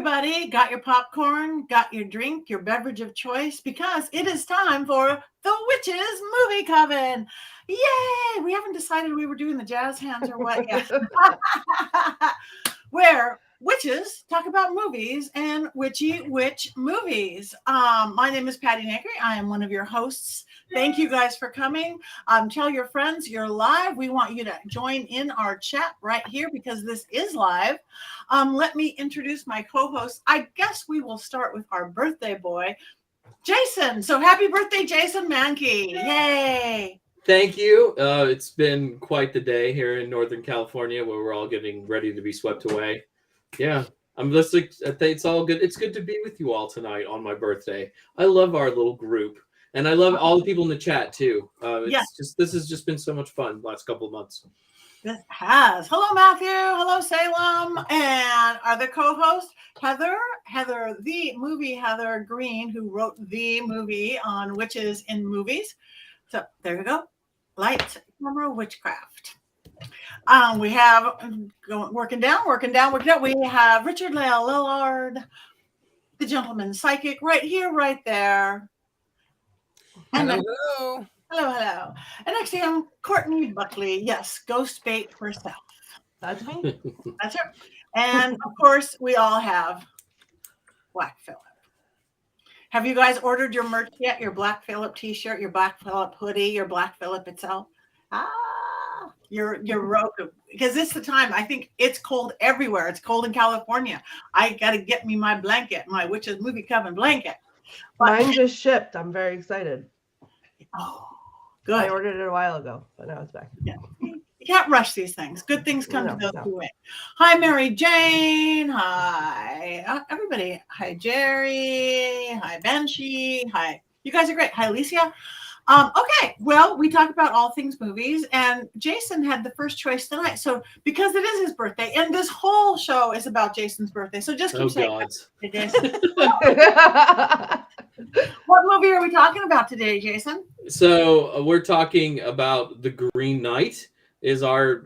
everybody, got your popcorn, got your drink, your beverage of choice, because it is time for the Witches Movie Coven. Yay! We haven't decided we were doing the jazz hands or what yet. Where witches talk about movies and witchy witch movies. My name is Patti Negri. I am one of your hosts. Thank you guys for coming. Tell your friends you're live. We want you to join in our chat right here because this is live. Let me introduce my co-host. I guess we will start with our birthday boy, Jason. So happy birthday, Jason Mankey. Yay. Thank you. It's been quite the day here in Northern California where we're all getting ready to be swept away. Yeah, I'm listening. It's all good. It's good to be with you all tonight on my birthday. I love our little group, and I love all the people in the chat too. This has just been so much fun the last couple of months. This has. Hello, Matthew. Hello, Salem. And our other co-host, Heather, the movie Heather Greene, who wrote the movie on witches in movies. So there you go. Lights, camera, witchcraft. We have working down. We have Richard-Lael Lillard, the gentleman psychic, right here, right there. And hello. Hello. And next to him, Courtney Buckley. Yes, ghost bait herself. That's me. That's her. And of course, we all have Black Phillip. Have you guys ordered your merch yet? Your Black Phillip t-shirt, your Black Phillip hoodie, your Black Phillip itself? You're Roku. Because it's the time. I think it's cold everywhere. It's cold in California. I got to get me my blanket, my Witches Movie Coven blanket. Mine just shipped. I'm very excited. Oh, good. I ordered it a while ago, but now it's back. Yeah. You can't rush these things. Good things come to those who wait. Hi, Mary Jane. Hi, everybody. Hi, Jerry. Hi, Banshee. Hi. You guys are great. Hi, Alicia. Okay, well, we talk about all things movies, and Jason had the first choice tonight. So because it is his birthday, and this whole show is about Jason's birthday, so just keep saying it is. What movie are we talking about today, Jason? So we're talking about The Green Knight. Is our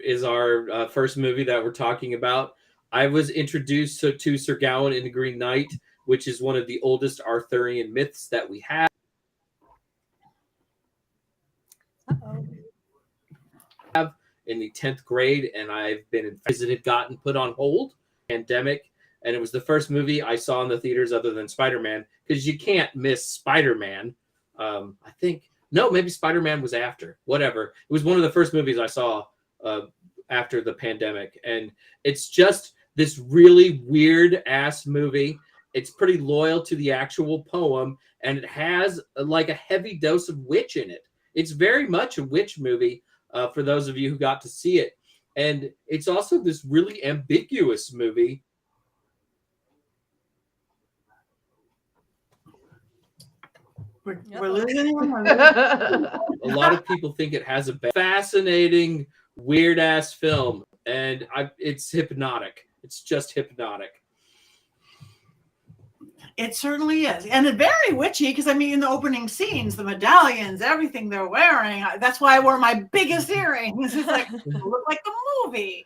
first movie that we're talking about. I was introduced to Sir Gawain in The Green Knight, which is one of the oldest Arthurian myths that we have. In the 10th grade, and I've been visited, gotten put on hold, pandemic, and it was the first movie I saw in the theaters other than Spider-Man, because you can't miss Spider-Man. Maybe Spider-Man was after, whatever. It was one of the first movies I saw after the pandemic, and it's just this really weird ass movie. It's pretty loyal to the actual poem, and it has like a heavy dose of witch in it. It's very much a witch movie for those of you who got to see it. And it's also this really ambiguous movie. We're losing him. A lot of people think it has a fascinating, weird-ass film. And it's hypnotic. It's just hypnotic. It certainly is. And it's very witchy because, I mean, in the opening scenes, the medallions, everything they're wearing, that's why I wore my biggest earrings. It's like, look like the movie.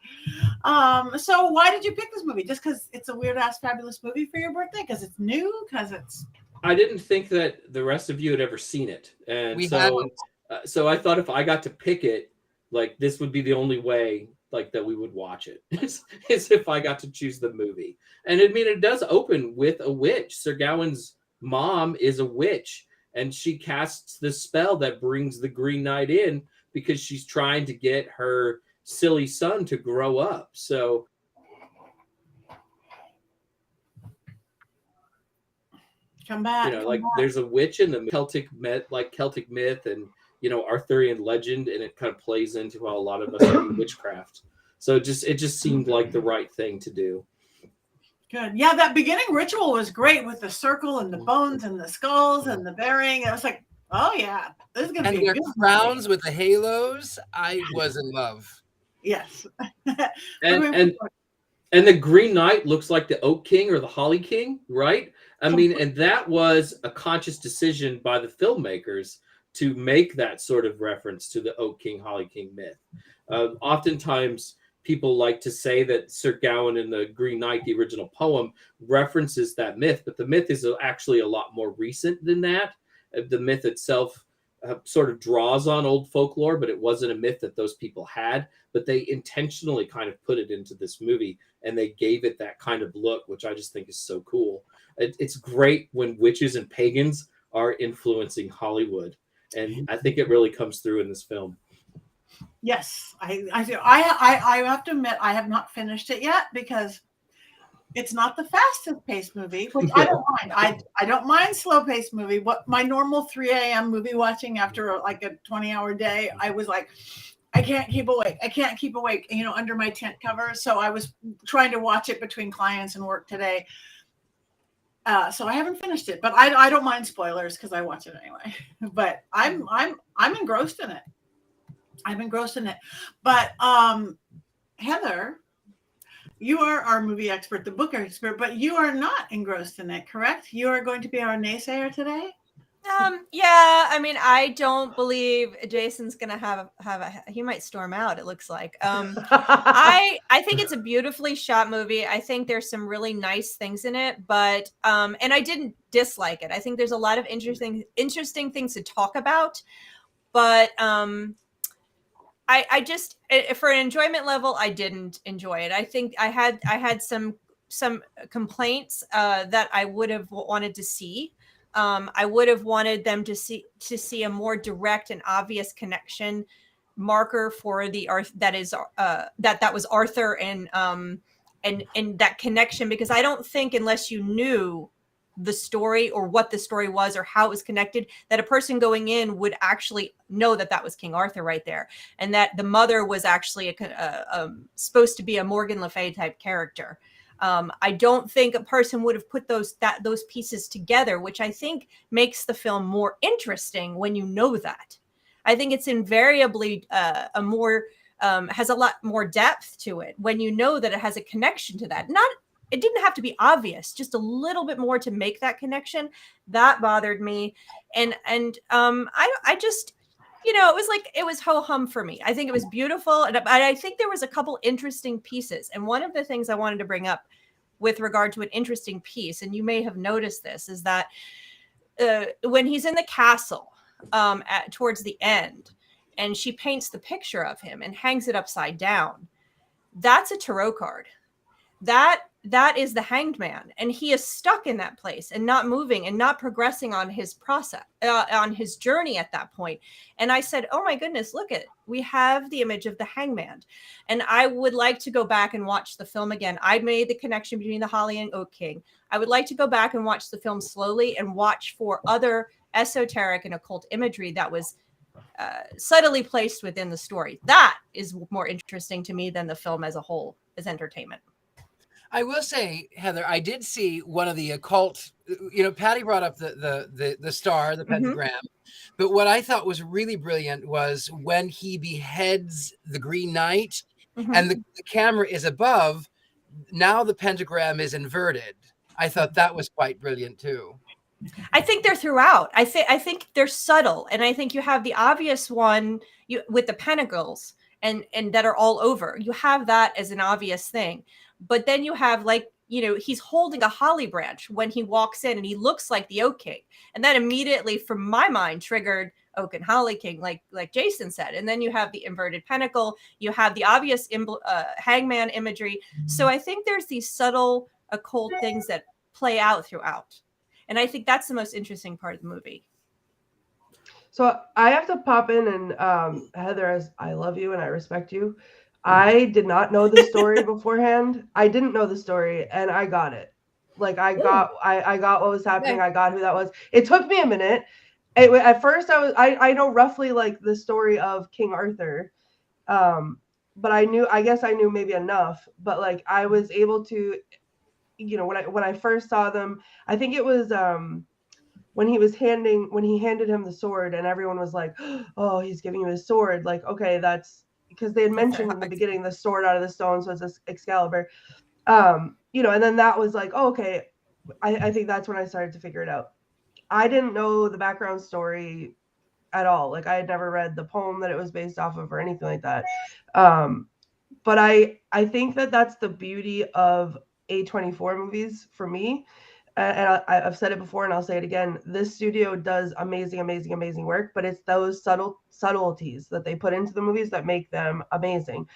So why did you pick this movie? Just because it's a weird-ass fabulous movie for your birthday? Because it's new? Because it's... I didn't think that the rest of you had ever seen it. And so I thought if I got to pick it, like, this would be the only way like that we would watch it is if I got to choose the movie. And I mean, it does open with a witch. Sir Gawain's mom is a witch, and she casts the spell that brings the Green Knight in because she's trying to get her silly son to grow up. So come back. There's a witch in the Celtic myth and Arthurian legend, and it kind of plays into how a lot of us do witchcraft. So it just seemed like the right thing to do. Good. Yeah, that beginning ritual was great with the circle and the bones and the skulls and the bearing. I was like, oh yeah, this is gonna be a good crowns with the halos. I was in love. Yes. and the Green Knight looks like the Oak King or the Holly King, right? I mean, and that was a conscious decision by the filmmakers to make that sort of reference to the Oak King, Holly King myth. Oftentimes people like to say that Sir Gawain in the Green Knight, the original poem, references that myth, but the myth is actually a lot more recent than that. The myth itself sort of draws on old folklore, but it wasn't a myth that those people had. But they intentionally kind of put it into this movie, and they gave it that kind of look, which I just think is so cool. It's great when witches and pagans are influencing Hollywood, and I think it really comes through in this film. Yes, I do. I have to admit I have not finished it yet because it's not the fastest paced movie, which I don't mind. I don't mind slow paced movie. What my normal 3 a.m. movie watching after like a 20-hour day, I was like, I can't keep awake. I can't keep awake, under my tent cover. So I was trying to watch it between clients and work today. So I haven't finished it, but I don't mind spoilers because I watch it anyway. But I'm engrossed in it. I'm engrossed in it. But Heather, you are our movie expert, the book expert, but you are not engrossed in it, correct? You are going to be our naysayer today? Yeah, I mean, I don't believe Jason's gonna have he might storm out, it looks like. I think it's a beautifully shot movie. I think there's some really nice things in it, but and I didn't dislike it. I think there's a lot of interesting things to talk about, but I just, for an enjoyment level, I didn't enjoy it. I think I had some complaints that I would have wanted to see. I would have wanted them to see a more direct and obvious connection marker for the that was Arthur and that connection, because I don't think unless you knew the story or what the story was or how it was connected, that a person going in would actually know that was King Arthur right there, and that the mother was actually supposed to be a Morgan Le Fay type character. I don't think a person would have put those pieces together, which I think makes the film more interesting when you know that. I think it's invariably has a lot more depth to it when you know that it has a connection to that. It didn't have to be obvious, just a little bit more to make that connection. That bothered me. And I just, it was ho-hum for me. I think it was beautiful. And I think there was a couple interesting pieces. And one of the things I wanted to bring up with regard to an interesting piece, and you may have noticed this, is that when he's in the castle towards the end, and she paints the picture of him and hangs it upside down, that's a tarot card. That is the Hanged Man, and he is stuck in that place and not moving and not progressing on his process, on his journey at that point. And I said, oh my goodness, look at it. We have the image of the Hangman. And I would like to go back and watch the film again. I made the connection between the Holly and Oak King. I would like to go back and watch the film slowly and watch for other esoteric and occult imagery that was subtly placed within the story. That is more interesting to me than the film as a whole, as entertainment. I will say, Heather, I did see one of the occult, Patti brought up the star, the pentagram, but what I thought was really brilliant was when he beheads the Green Knight and the camera is above, now the pentagram is inverted. I thought that was quite brilliant too. I think they're throughout. I think they're subtle, and I think you have the obvious one with the pentacles and that are all over. You have that as an obvious thing. But then you have, he's holding a holly branch when he walks in, and he looks like the Oak King. And that immediately, from my mind, triggered Oak and Holly King, like Jason said. And then you have the inverted pentacle. You have the obvious hangman imagery. So I think there's these subtle occult things that play out throughout. And I think that's the most interesting part of the movie. So I have to pop in and Heather, as I love you and I respect you, I did not know the story beforehand. I didn't know the story, and I got it. I got what was happening. I got who that was. It took me a minute. At first, I know roughly the story of King Arthur, but I guess I knew maybe enough. But I was able to, when I first saw them, I think it was when he handed him the sword, and everyone was like, "Oh, he's giving you his sword." Okay, that's. Because they had mentioned in the beginning the sword out of the stone, so it's Excalibur, and then that was oh, okay. I think that's when I started to figure it out. I didn't know the background story at all. I had never read the poem that it was based off of or anything like that. But I think that that's the beauty of A24 movies for me. And I've said it before and I'll say it again. This studio does amazing, amazing, amazing work, but it's those subtleties that they put into the movies that make them amazing.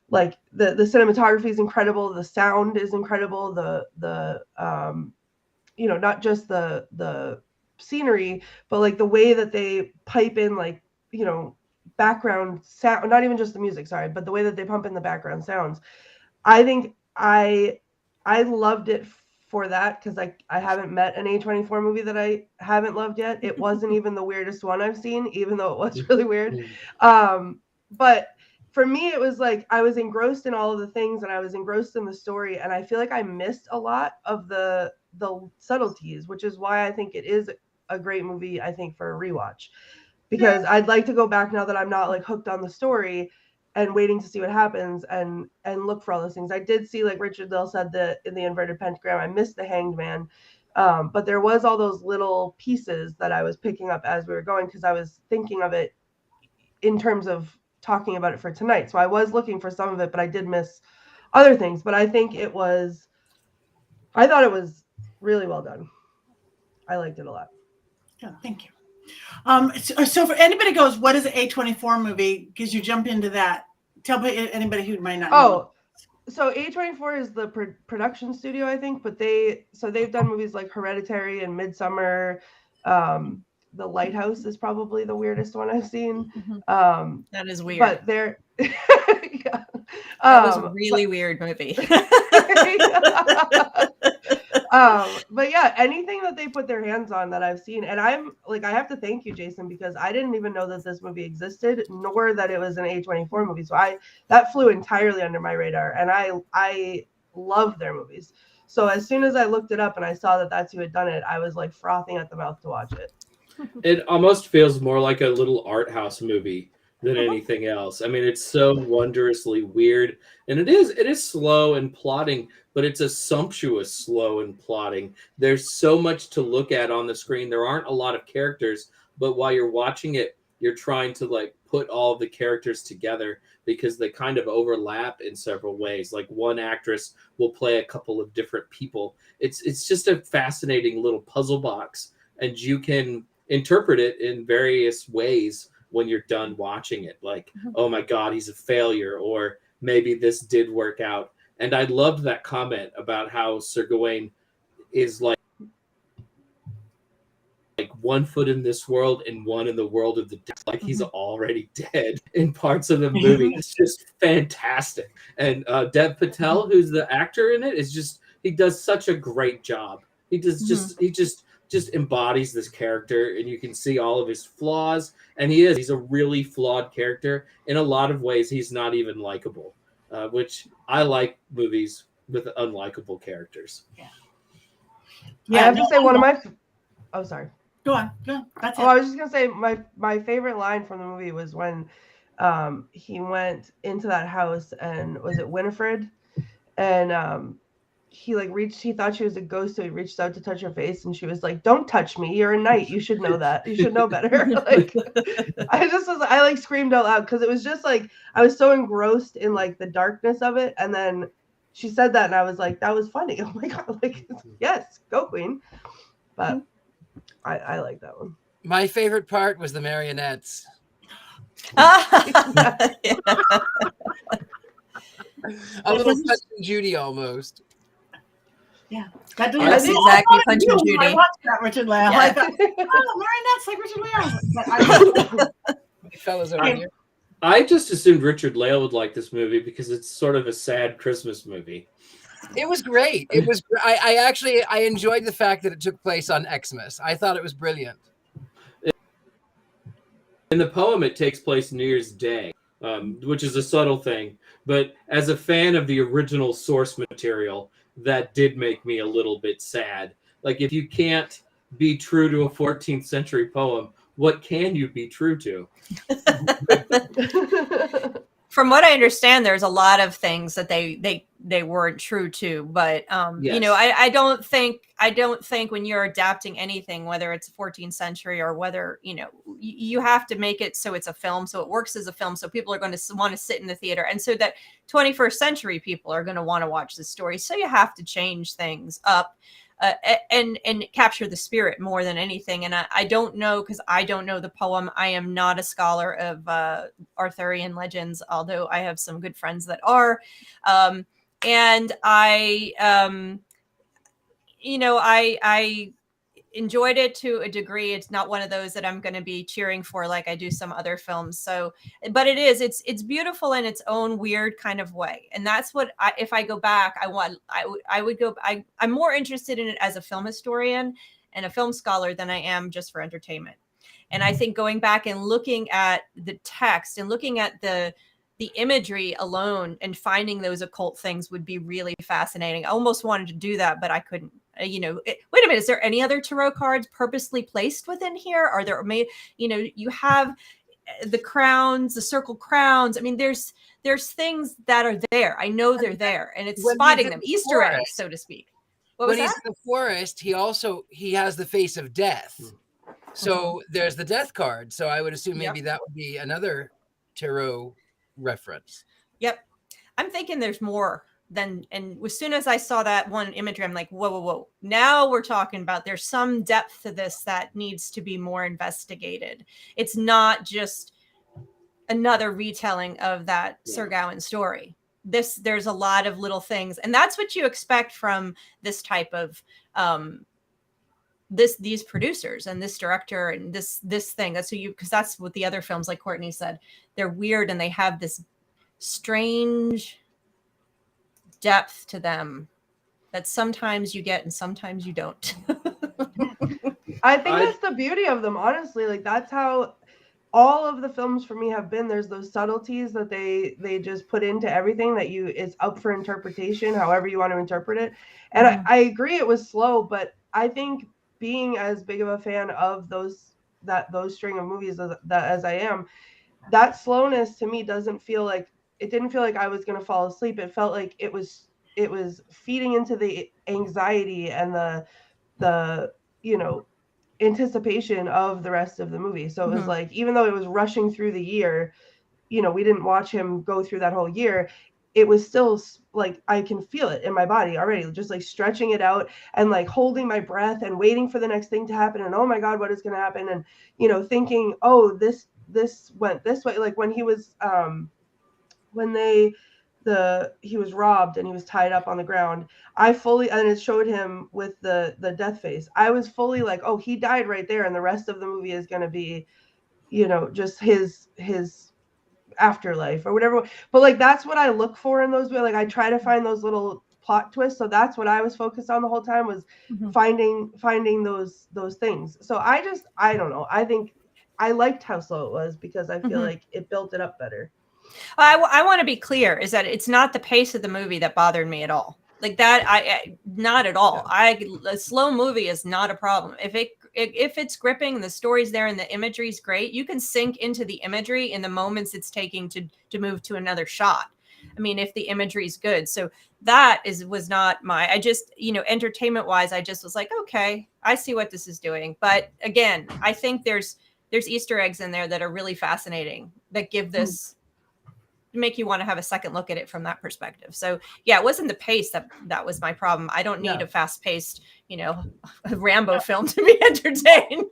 Like the cinematography is incredible, the sound is incredible, the you know, not just the scenery, but like the way that they pipe in, like, you know, background sound, not even just the music, sorry, but the way that they pump in the background sounds. I think I loved it for that, because I haven't met an A24 movie that I haven't loved yet. It wasn't even the weirdest one I've seen, even though it was really weird. But for me, it was like I was engrossed in all of the things, and I was engrossed in the story, and I feel like I missed a lot of the subtleties, which is why I think it is a great movie, I think, for a rewatch, because I'd like to go back now that I'm not like hooked on the story and waiting to see what happens and look for all those things. I did see, like Richard-Lael said, that in the inverted pentagram, I missed the Hanged Man. But there was all those little pieces that I was picking up as we were going, because I was thinking of it in terms of talking about it for tonight. So I was looking for some of it, but I did miss other things. But I think I thought it was really well done. I liked it a lot. Yeah, thank you. So for anybody goes, what is an A24 movie? Because you jump into that. Tell anybody who might not know. Oh, so A24 is the production studio, I think, but they've done movies like Hereditary and Midsommar. The Lighthouse is probably the weirdest one I've seen. That is weird. But they're that was a really weird movie. But yeah, anything that they put their hands on that I've seen, and I'm like, I have to thank you, Jason, because I didn't even know that this movie existed, nor that it was an A24 movie. So that flew entirely under my radar, and I love their movies. So as soon as I looked it up and I saw that that's who had done it, I was like frothing at the mouth to watch it. It almost feels more like a little art house movie than anything else. I mean, it's so wondrously weird, and it is slow and plotting, but it's a sumptuous slow and plotting. There's so much to look at on the screen. There aren't a lot of characters, but while you're watching it, you're trying to like put all the characters together because they kind of overlap in several ways. Like one actress will play a couple of different people. It's just a fascinating little puzzle box, and you can interpret it in various ways when you're done watching it. Like, oh my God, he's a failure, or maybe this did work out. And I loved that comment about how Sir Gawain is like 1 foot in this world and 1 in the world of the dead. Like he's already dead in parts of the movie. It's just fantastic. And Dev Patel, who's the actor in it, is just, he does such a great job. He does just embodies this character, and you can see all of his flaws, and he's a really flawed character. In a lot of ways, he's not even likable, which I like movies with unlikable characters. I have to say one of my sorry. Go on. That's it. I was just gonna say my favorite line from the movie was when he went into that house, and was it Winifred, and he thought she was a ghost, so he reached out to touch her face, and she was like, "Don't touch me, you're a knight, you should know that, you should know better." Like I like screamed out loud, because it was just like I was so engrossed in like the darkness of it, and then she said that and I was like, that was funny. Oh my God, like, yes, go Queen. But I like that one. My favorite part was the marionettes. Yeah. A little Punch and Judy almost. Yeah, that's exactly Punch and Judy. I watched that, Richard-Lael. I thought, marionettes like Richard-Lael. Fellas over here. I just assumed Richard-Lael would like this movie because it's sort of a sad Christmas movie. It was great. It was. I enjoyed the fact that it took place on Xmas. I thought it was brilliant. In the poem, it takes place New Year's Day, which is a subtle thing. But as a fan of the original source material, that did make me a little bit sad. Like, if you can't be true to a 14th century poem, what can you be true to? From what I understand, there's a lot of things that they they weren't true to. But Yes. I don't think when you're adapting anything, whether it's 14th century or whether you have to make it so it's a film, so it works as a film, so people are going to want to sit in the theater, and so that 21st century people are going to want to watch the story. So you have to change things up. And capture the spirit more than anything. And I don't know, because I don't know the poem. I am not a scholar of Arthurian legends, although I have some good friends that are. And I enjoyed it to a degree. It's not one of those that I'm going to be cheering for like I do some other films. So, but it's beautiful in its own weird kind of way. And that's what if I go back, I'm more interested in it as a film historian and a film scholar than I am just for entertainment. And I think going back and looking at the text and looking at the imagery alone and finding those occult things would be really fascinating. I almost wanted to do that, but I couldn't. Wait a minute. Is there any other tarot cards purposely placed within here? Are there you have the crowns, the circle crowns. I mean, there's things that are there. I know they're there, and it's spotting them, Easter eggs, so to speak. When he's in the forest, he has the face of death. So there's the death card. So I would assume maybe that would be another tarot reference. Yep. I'm thinking there's more than, and as soon as I saw that one imagery, I'm like, whoa. Now we're talking about there's some depth to this that needs to be more investigated. It's not just another retelling of that Sir Gawain story. There's a lot of little things, and that's what you expect from this type of these producers and this director and this thing. That's because that's what the other films, like Courtney said, they're weird and they have this strange depth to them that sometimes you get and sometimes you don't. I think that's the beauty of them, honestly. Like, that's how all of the films for me have been. There's those subtleties that they just put into everything that is up for interpretation, however you want to interpret it. And I agree it was slow, but I think being as big of a fan of those string of movies as I am, that slowness to me didn't feel like I was going to fall asleep. It felt like it was feeding into the anxiety and the anticipation of the rest of the movie. So it was like, even though it was rushing through the year, we didn't watch him go through that whole year. It was still like, I can feel it in my body already, just like stretching it out and like holding my breath and waiting for the next thing to happen. And, oh my God, what is going to happen? And, thinking, oh, this went this way. Like when he was, he was robbed and he was tied up on the ground. And it showed him with the death face. I was fully like, oh, he died right there. And the rest of the movie is going to be, just his afterlife or whatever. But like, that's what I look for in those. Like, I try to find those little plot twists. So that's what I was focused on the whole time, was finding those things. So I don't know. I think I liked how slow it was because I feel like it built it up better. I want to be clear, is that it's not the pace of the movie that bothered me at all. Like that, I not at all. A slow movie is not a problem. If it's gripping, the story's there and the imagery's great, you can sink into the imagery in the moments it's taking to move to another shot. I mean, if the imagery's good. So that was not I just, entertainment wise, I just was like, okay, I see what this is doing. But again, I think there's Easter eggs in there that are really fascinating that give this make you want to have a second look at it from that perspective. So yeah, it wasn't the pace that was my problem. I don't need a fast-paced, Rambo film to be entertained.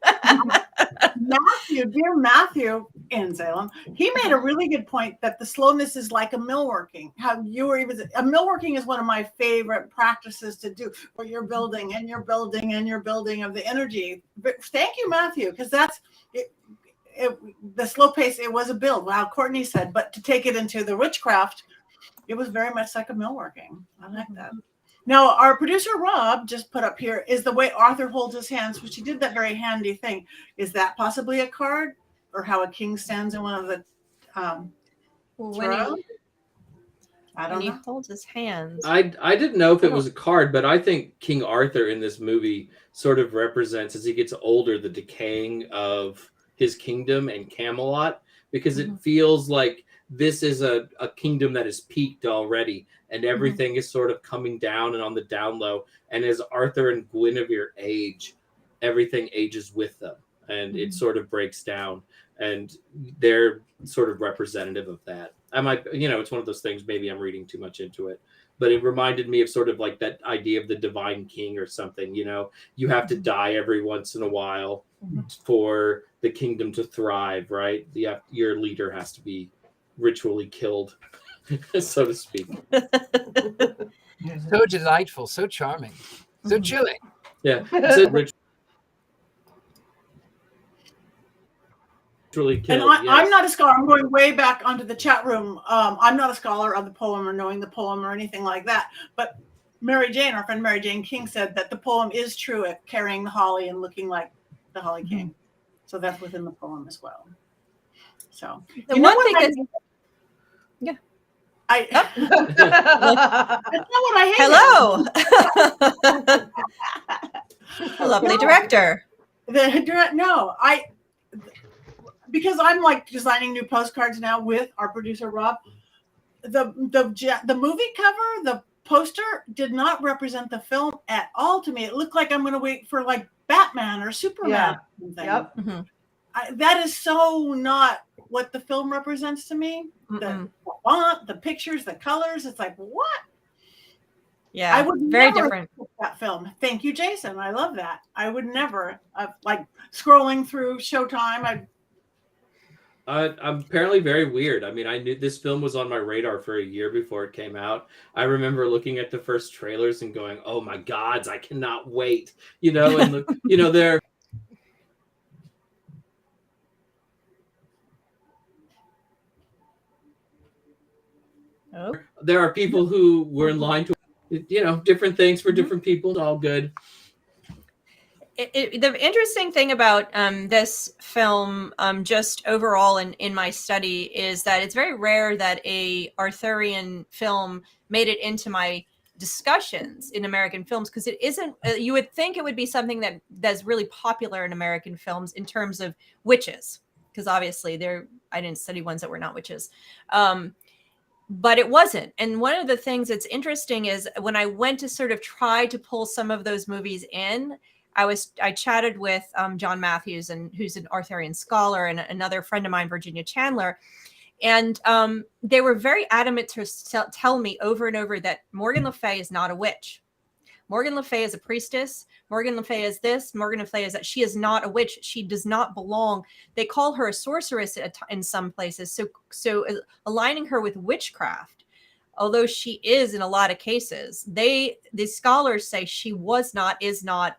Dear Matthew in Salem, he made a really good point that the slowness is like a millworking. How you were even a millworking is one of my favorite practices to do, where you're building and you're building and you're building of the energy. But thank you, Matthew, because that's it. The slow pace, it was a build, how Courtney said, but to take it into the witchcraft, it was very much like a millworking. I like that. Now, our producer Rob just put up here is the way Arthur holds his hands, which he did that very handy thing. Is that possibly a card, or how a king stands in one of the when he holds his hands? I didn't know if it was a card, but I think King Arthur in this movie sort of represents, as he gets older, the decaying of his kingdom and Camelot, because it feels like this is a kingdom that is peaked already, and everything is sort of coming down and on the down low. And as Arthur and Guinevere age, everything ages with them, and it sort of breaks down. And they're sort of representative of that. I might, it's one of those things, maybe I'm reading too much into it, but it reminded me of sort of like that idea of the divine king or something. You have to die every once in a while for the kingdom to thrive, right? Your leader has to be ritually killed, so to speak. So delightful, so charming, so chilling. Yeah. So killed, and I'm not a scholar. I'm going way back onto the chat room. I'm not a scholar of the poem or knowing the poem or anything like that. But Mary Jane, our friend Mary Jane King, said that the poem is true at carrying the holly and looking like the Holly King. So that's within the poem as well. So the one thing is, that's not what I hate. Hello, lovely director. Because I'm like designing new postcards now with our producer Rob. The movie cover, the poster did not represent the film at all to me. It looked like I'm going to wait for like Batman or Superman. Yeah. Yep. That is so not what the film represents to me. The font, the pictures, the colors. It's like, what? Yeah, I would very never different. That film. Thank you, Jason. I love that. I would never like scrolling through Showtime. I'm apparently very weird. I mean, I knew this film was on my radar for a year before it came out. I remember looking at the first trailers and going, "Oh my gods, I cannot wait!" And they're. Oh. There are people who were in line to, different things for different people. It's all good. The interesting thing about this film, just overall in my study, is that it's very rare that a Arthurian film made it into my discussions in American films, because it isn't. You would think it would be something that's really popular in American films in terms of witches, because obviously I didn't study ones that were not witches. But it wasn't. And one of the things that's interesting is when I went to sort of try to pull some of those movies in, I chatted with John Matthews, and who's an Arthurian scholar, and another friend of mine, Virginia Chandler. And they were very adamant to tell me over and over that Morgan Le Fay is not a witch. Morgan Le Fay is a priestess. Morgan Le Fay is this. Morgan Le Fay is that. She is not a witch. She does not belong. They call her a sorceress in some places. So aligning her with witchcraft, although she is in a lot of cases, the scholars say she is not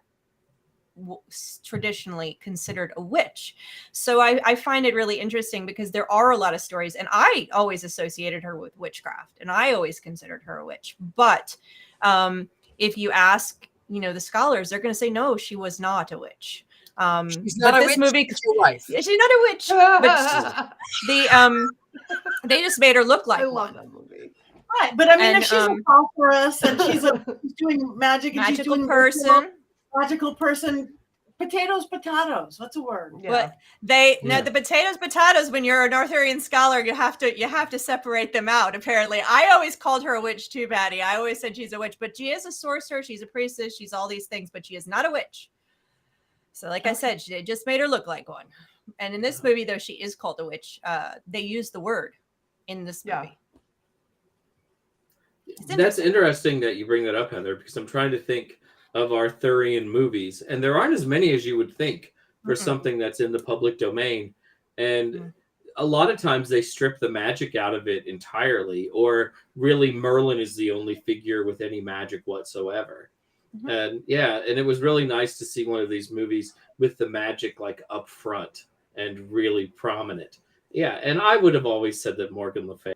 traditionally considered a witch. So I find it really interesting, because there are a lot of stories, and I always associated her with witchcraft, and I always considered her a witch. But if you ask, the scholars, they're going to say, no, she was not a witch. She's not a witch. She's your wife. She's not a witch. But they just made her look like I love one. that movie. Right, but I mean, if she's a sorceress and she's doing magic, and she's doing magical person, potatoes. What's a word? Yeah. But the potatoes. When you're an Arthurian scholar, you have to separate them out. Apparently, I always called her a witch too, Patty. I always said she's a witch, but she is a sorcerer. She's a priestess. She's all these things, but she is not a witch. So, like I said, they just made her look like one. And in this movie, though she is called a witch, they use the word in this movie. That's interesting that you bring that up, Heather, because I'm trying to think of Arthurian movies, and there aren't as many as you would think for something that's in the public domain. And a lot of times they strip the magic out of it entirely, or really Merlin is the only figure with any magic whatsoever. And and it was really nice to see one of these movies with the magic like up front and really prominent. Yeah, and I would have always said that Morgan Le Fay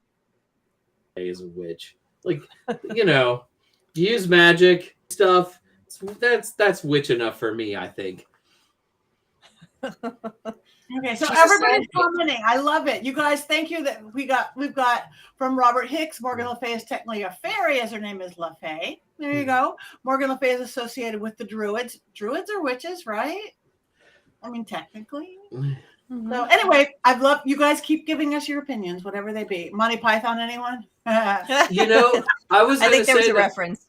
is a witch. Like, use magic stuff. That's witch enough for me, I think. Okay, so everybody's commenting. I love it. You guys, thank you that we've got from Robert Hicks, Morgan Le Fay is technically a fairy, as her name is Le Fay. There you go. Morgan Le Fay is associated with the Druids. Druids are witches, right? I mean, technically. So anyway, I've loved you guys. Keep giving us your opinions, whatever they be. Monty Python, anyone? You know, I was. I think there was say a that reference.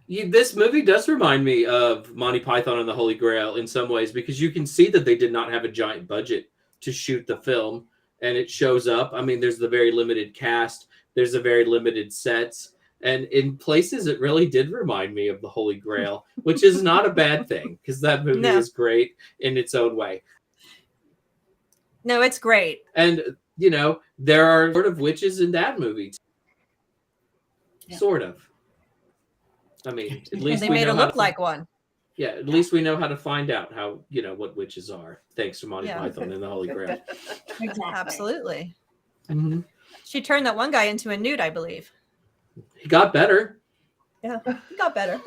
this movie does remind me of Monty Python and the Holy Grail in some ways, because you can see that they did not have a giant budget to shoot the film, and it shows up. I mean, there's the very limited cast. There's a very limited sets. And in places, it really did remind me of the Holy Grail, which is not a bad thing, because that movie is great in its own way. No, it's great. And, you know, there are sort of witches in that movie. Sort of. I mean, at least they we made know it look like one. Yeah, at least we know how to find out how, you know, what witches are, thanks to Monty Python and the Holy Grail. Exactly. Absolutely. Mm-hmm. She turned that one guy into a nude, I believe. He got better. Yeah, he got better.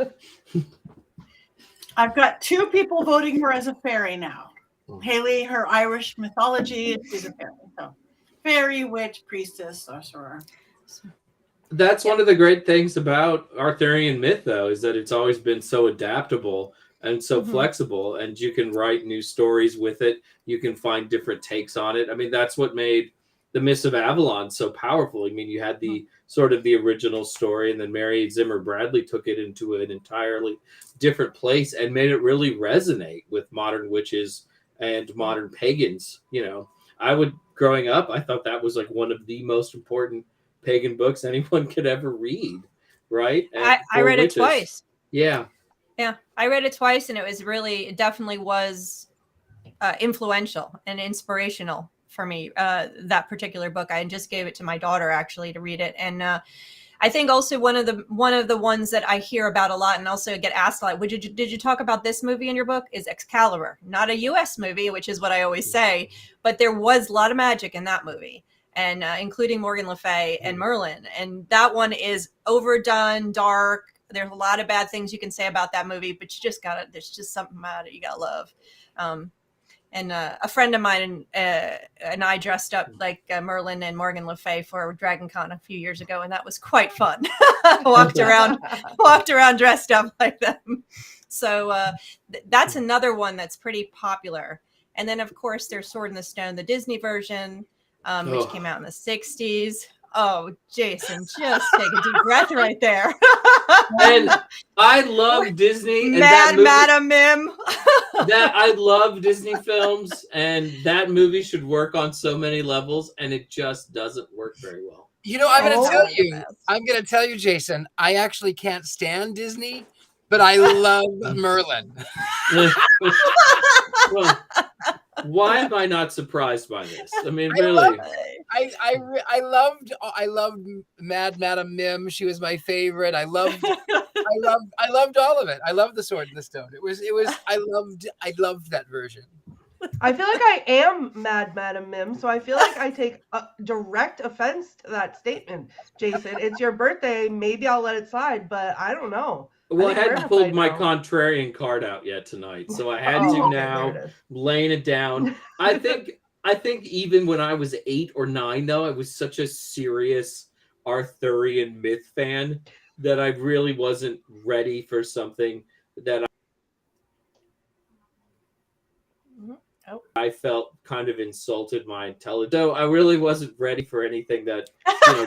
I've got 2 people voting her as a fairy now. Haley, her Irish mythology, she's a fairy. So, fairy, witch, priestess, sorcerer. That's one of the great things about Arthurian myth, though, is that it's always been so adaptable and so flexible, and you can write new stories with it. You can find different takes on it. I mean, that's what made the Mists of Avalon so powerful. I mean, you had the sort of the original story, and then Mary Zimmer Bradley took it into an entirely different place and made it really resonate with modern witches and modern pagans. You know, growing up, I thought that was like one of the most important pagan books anyone could ever read, right? I read it twice. Yeah, I read it twice, and it definitely was influential and inspirational for me. That particular book, I just gave it to my daughter actually to read it, and I think also one of the ones that I hear about a lot and also get asked a lot, did you talk about this movie in your book, is Excalibur. Not a US movie, which is what I always say, but there was a lot of magic in that movie, and including Morgan Le Fay and Merlin. And that one is overdone, dark. There's a lot of bad things you can say about that movie, but there's just something about it you gotta love. And a friend of mine and I dressed up like Merlin and Morgan Le Fay for Dragon Con a few years ago, and that was quite fun. walked around dressed up like them. So that's another one that's pretty popular. And then, of course, there's Sword in the Stone, the Disney version, which came out in the 60s. Oh, Jason, just take a deep breath right there. And I love Disney. And Madam Mim. I love Disney films, and that movie should work on so many levels, and it just doesn't work very well. You know, I'm going to tell you, Jason, I actually can't stand Disney, but I love Merlin. Well, why am I not surprised by this? I mean, really. I loved Madam Mim. She was my favorite. I loved all of it. I loved the Sword in the Stone. I loved that version. I feel like I am Madam Mim, so I feel like I take direct offense to that statement, Jason. It's your birthday. Maybe I'll let it slide, but I don't know. Well, I hadn't pulled my contrarian card out yet tonight, so I had to now, laying it down. I think even when I was 8 or 9, though, I was such a serious Arthurian myth fan that I really wasn't ready for something that I felt kind of insulted my intelligence. So I really wasn't ready for anything that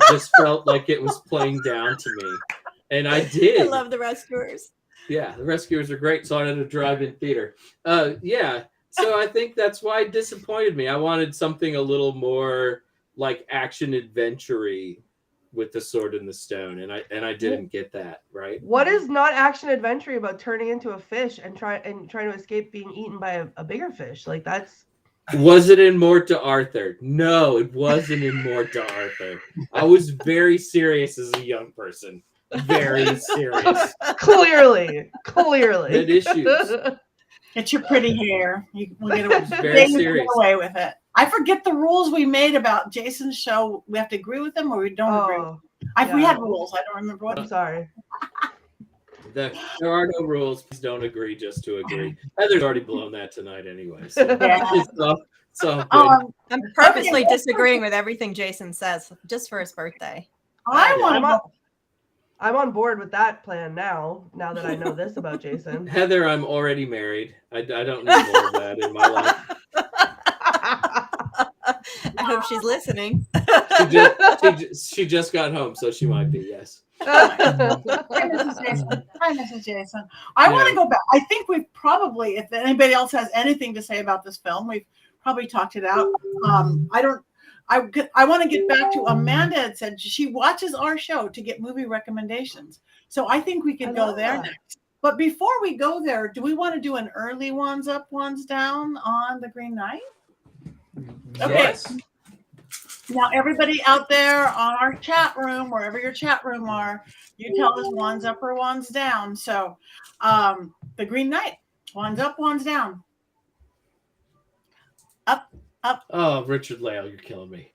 just felt like it was playing down to me. And I did. I love The Rescuers. Yeah, The Rescuers are great. So I had a drive-in theater. So I think that's why it disappointed me. I wanted something a little more like action adventure-y with the Sword in the Stone, and I didn't get that, right? What is not action adventure about turning into a fish and trying to escape being eaten by a bigger fish? Like that's. Was it in Mort to Arthur? No, it wasn't in Mort to Arthur. I was very serious as a young person. Very serious. Clearly. Had issues. Get your pretty hair. We'll get very serious. Away with it. I forget the rules we made about Jason's show. We have to agree with them, or we don't agree with them. We had rules. I don't remember what. I'm sorry. There are no rules. Please don't agree just to agree. Heather's already blown that tonight anyway. So it's all good. I'm purposely disagreeing with everything Jason says just for his birthday. I'm on board with that plan now that I know this about Jason. Heather, I'm already married. I don't need more of that in my life. hope she's listening. She just got home, so she might be. Yes. Hi, Mrs. Jason. Hi, Mrs. Jason. I want to go back. I think we've probably, if anybody else has anything to say about this film, we've probably talked it out. I want to get back to Amanda had said she watches our show to get movie recommendations. So I think we could go there next. But before we go there, do we want to do an early ones up, ones down on the Green Knight? Okay. Yes. Now, everybody out there on our chat room, wherever your chat room are, you tell us one's up or one's down. So, the Green Knight, one's up, one's down. Up, up. Oh, Richard-Lael, you're killing me.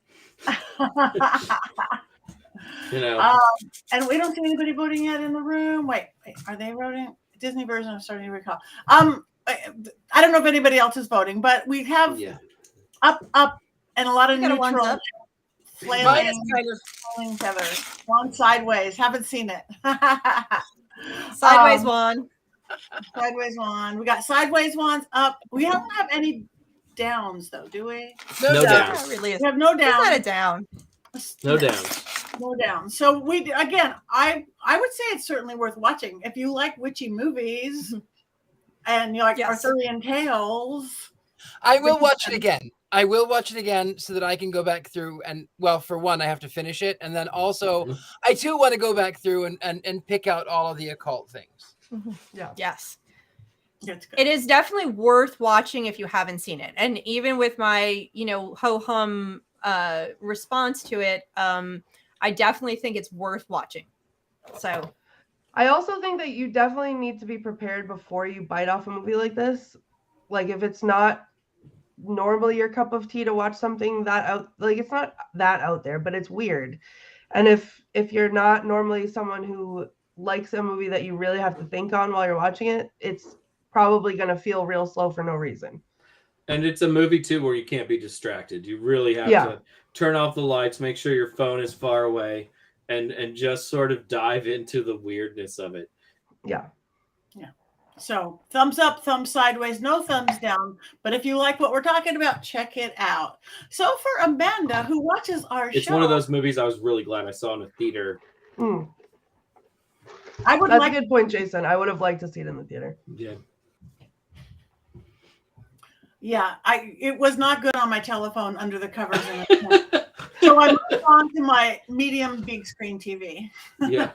You know. And we don't see anybody voting yet in the room. Wait, are they voting? Disney version of starting to recall. I don't know if anybody else is voting, but we have up, and a lot of neutral. Flailing feathers. One sideways. Haven't seen it. Sideways one. Sideways one. We got sideways ones up. We don't have any downs though, do we? No downs. Really we have no downs. It's not a down. No downs. No downs. So we again, I would say it's certainly worth watching if you like witchy movies and you like Arthurian tales. I will watch it again. I will watch it again so that I can go back through and, well, for one, I have to finish it. And then also, I too want to go back through and pick out all of the occult things. Yeah. Yes. It is definitely worth watching if you haven't seen it. And even with my, ho-hum response to it, I definitely think it's worth watching. So I also think that you definitely need to be prepared before you bite off a movie like this. Like if it's not normally your cup of tea to watch something it's not that out there, but it's weird. And if you're not normally someone who likes a movie that you really have to think on while you're watching it, it's probably going to feel real slow for no reason. And it's a movie too where you can't be distracted. You really have to turn off the lights, make sure your phone is far away, and just sort of dive into the weirdness of it. Yeah. So thumbs up, thumbs sideways, no thumbs down. But if you like what we're talking about, check it out. So for Amanda, who watches our show. It's one of those movies I was really glad I saw in the theater. That's a good point, Jason. I would have liked to see it in the theater. Yeah. Yeah, it was not good on my telephone under the covers. So I moved on to my medium big screen TV. Yeah.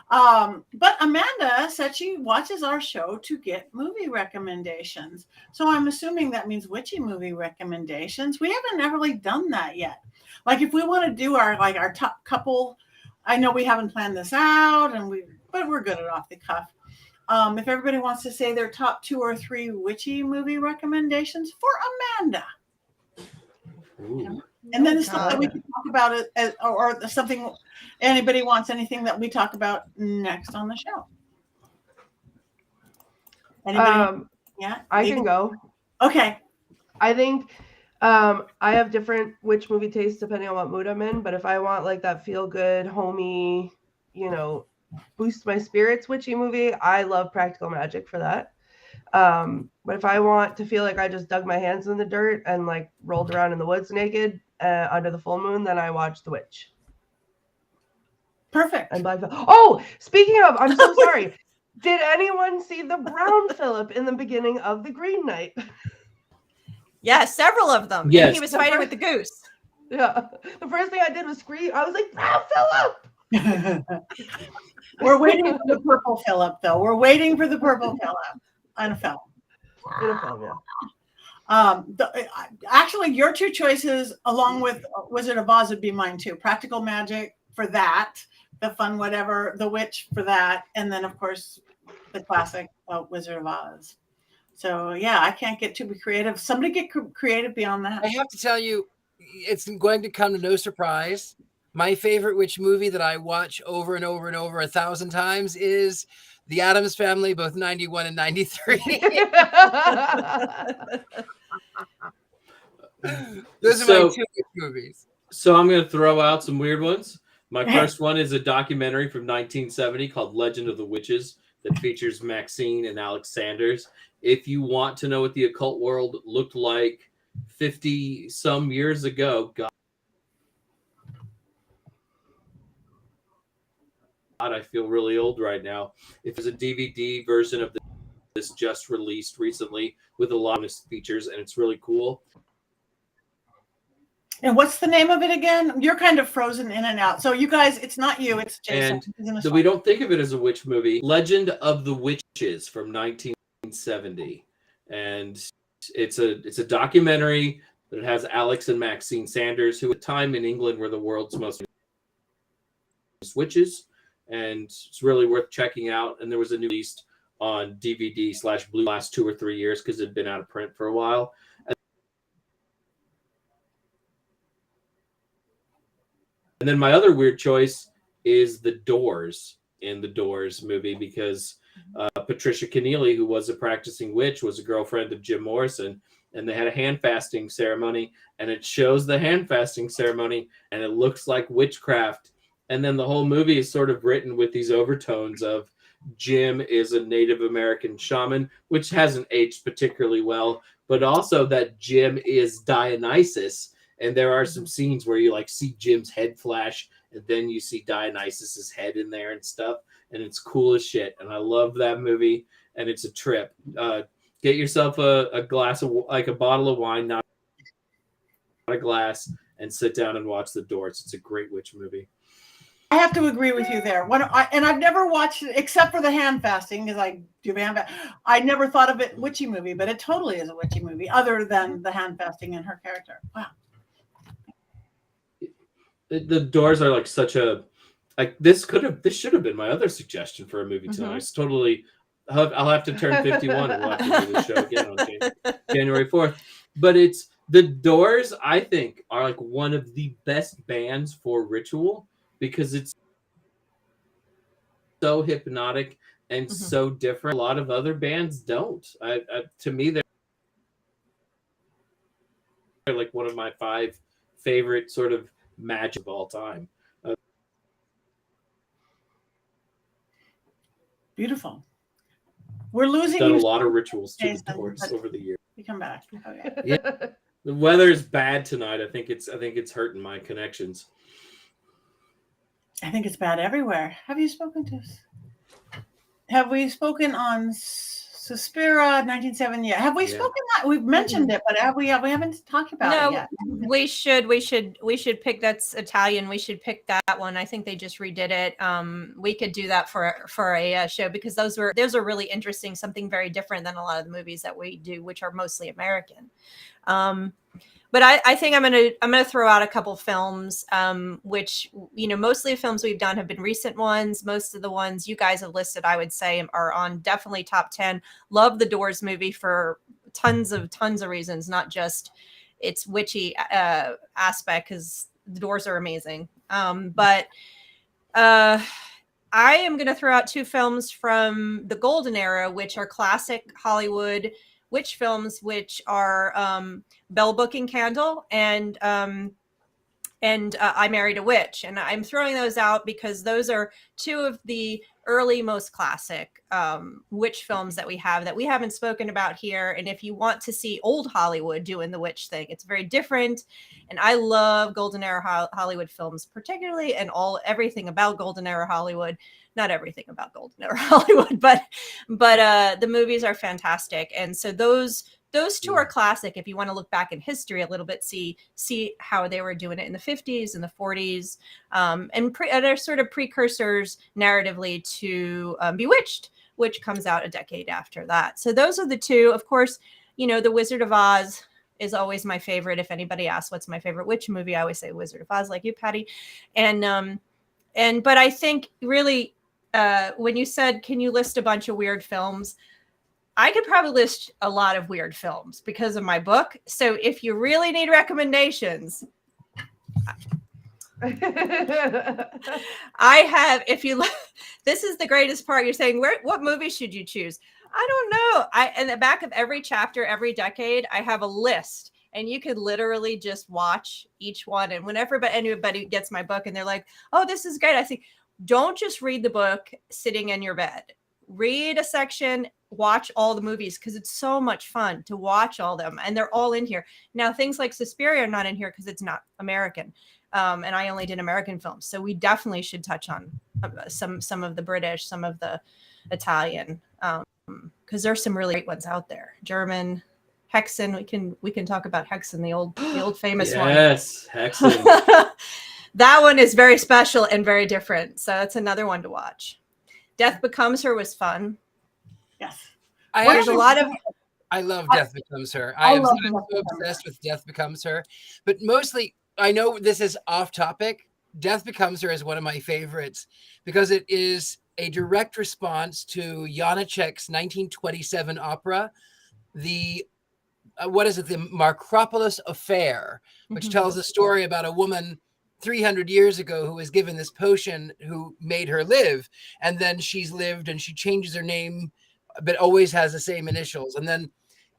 But Amanda said she watches our show to get movie recommendations. So I'm assuming that means witchy movie recommendations. We haven't really done that yet. Like if we want to do our top couple, I know we haven't planned this out, but we're good at off the cuff. If everybody wants to say their top 2 or 3 witchy movie recommendations for Amanda. Ooh. And then stuff that we can talk about it, or something. Anybody wants anything that we talk about next on the show? Anybody? I can go. Okay. I think I have different witch movie tastes depending on what mood I'm in. But if I want like that feel good, homey, boost my spirits witchy movie, I love Practical Magic for that. But if I want to feel like I just dug my hands in the dirt and like rolled around in the woods naked under the full moon, then I watch The Witch. Perfect. And oh, speaking of, I'm so sorry. Did anyone see the brown Philip in the beginning of The Green Knight? Yeah, several of them. Yes. And he was fighting with the goose. Yeah. The first thing I did was scream. I was like, brown Philip! We're waiting for the purple Philip, though. We're waiting for the purple Philip on a film. In a film, yeah. Actually, your 2 choices, along with Wizard of Oz, would be mine too. Practical Magic for that, the fun whatever, The Witch for that, and then of course the classic Wizard of Oz. So yeah, I can't get too creative. Somebody get creative beyond that. I have to tell you, it's going to come to no surprise. My favorite witch movie that I watch over and over and over 1,000 times is The Addams Family, both 91 and 93. Those are my 2 witch movies. So I'm going to throw out some weird ones. My first one is a documentary from 1970 called Legend of the Witches that features Maxine and Alex Sanders. If you want to know what the occult world looked like 50 some years ago. God, I feel really old right now. If there's a DVD version of this just released recently with a lot of features, and it's really cool. And what's the name of it again? You're kind of frozen in and out. So you guys, it's not you, it's Jason. And we don't think of it as a witch movie. Legend of the Witches from 1970. And it's a documentary that has Alex and Maxine Sanders, who at the time in England were the world's most famous witches. And it's really worth checking out. And there was a new release on DVD/Blu last 2 or 3 years because it had been out of print for a while. And then my other weird choice is The Doors in the Doors movie, because Patricia Keneally, who was a practicing witch, was a girlfriend of Jim Morrison, and they had a hand fasting ceremony, and it shows the hand fasting ceremony, and it looks like witchcraft. And then the whole movie is sort of written with these overtones of Jim is a Native American shaman, which hasn't aged particularly well, but also that Jim is Dionysus. And there are some scenes where you like see Jim's head flash, and then you see Dionysus's head in there and stuff, and it's cool as shit. And I love that movie, and it's a trip. Get yourself a glass of, like, a bottle of wine, not a glass, and sit down and watch The Doors. It's a great witch movie. I have to agree with you there. And I've never watched it except for the hand fasting, because I do hand fasting. I never thought of it witchy movie, but it totally is a witchy movie, other than the hand fasting and her character. Wow. The Doors are like such a, like, this should have been my other suggestion for a movie tonight. It's totally, I'll have to turn 51 and we'll have to do the show again on January 4th. But it's, the Doors, I think, are like one of the best bands for ritual, because it's so hypnotic and so different. A lot of other bands don't. To me, they're like one of my 5 favorite sort of magic of all time. Beautiful. We're losing done you. A lot of rituals to Jason, the Doors over the years. You come back. Okay. Yeah. The weather's bad tonight. I think it's hurting my connections. I think it's bad everywhere. Have you spoken to us? Have we spoken on Suspira 1970? Have we spoken that? We've mentioned it, but we haven't talked about it yet. We should pick, that's Italian. We should pick that one. I think they just redid it. We could do that for a show, because those are really interesting, something very different than a lot of the movies that we do, which are mostly American. But I think I'm gonna throw out a couple films, which, you know, mostly the films we've done have been recent ones. Most of the ones you guys have listed, I would say, are on definitely top 10. Love the Doors movie for tons of reasons, not just its witchy aspect, because the Doors are amazing. But I am gonna throw out 2 films from the golden era, which are classic Hollywood witch films, which are Bell Book and Candle and I Married a Witch. And I'm throwing those out because those are 2 of the early, most classic witch films that we haven't spoken about here. And if you want to see old Hollywood doing the witch thing, it's very different. And I love golden era Hollywood films particularly, and everything about golden era Hollywood. Not everything about golden era Hollywood, but the movies are fantastic. And so those 2 are classic. If you want to look back in history a little bit, see how they were doing it in the 50s and the 40s, and they're sort of precursors narratively to Bewitched, which comes out a decade after that. So those are the 2. Of course, you know, The Wizard of Oz is always my favorite. If anybody asks what's my favorite witch movie, I always say Wizard of Oz, like you, Patty. But I think really, when you said, can you list a bunch of weird films? I could probably list a lot of weird films because of my book. So if you really need recommendations, I have, this is the greatest part. You're saying, what movie should you choose? I don't know. In the back of every chapter, every decade, I have a list, and you could literally just watch each one. And whenever anybody gets my book and they're like, oh, this is great, I think, don't just read the book sitting in your bed. read a section, watch all the movies, because it's so much fun to watch all them, and they're all in here. Now, things like Suspiria are not in here because it's not American, and I only did American films, so we definitely should touch on some of the British, some of the Italian, because there's some really great ones out there. German, Hexen. We can talk about Hexen, the old famous one. Yes, Hexen. That one is very special and very different, so that's another one to watch. Death Becomes Her was fun. Yes. There's a lot of. I love Death Becomes Her. I'm so obsessed with Death Becomes Her, but mostly I know this is off topic. Death Becomes Her is one of my favorites because it is a direct response to Janacek's 1927 opera, the the Markropolis Affair, which tells a story about a woman 300 years ago who was given this potion who made her live, and then she's lived and she changes her name but always has the same initials, and then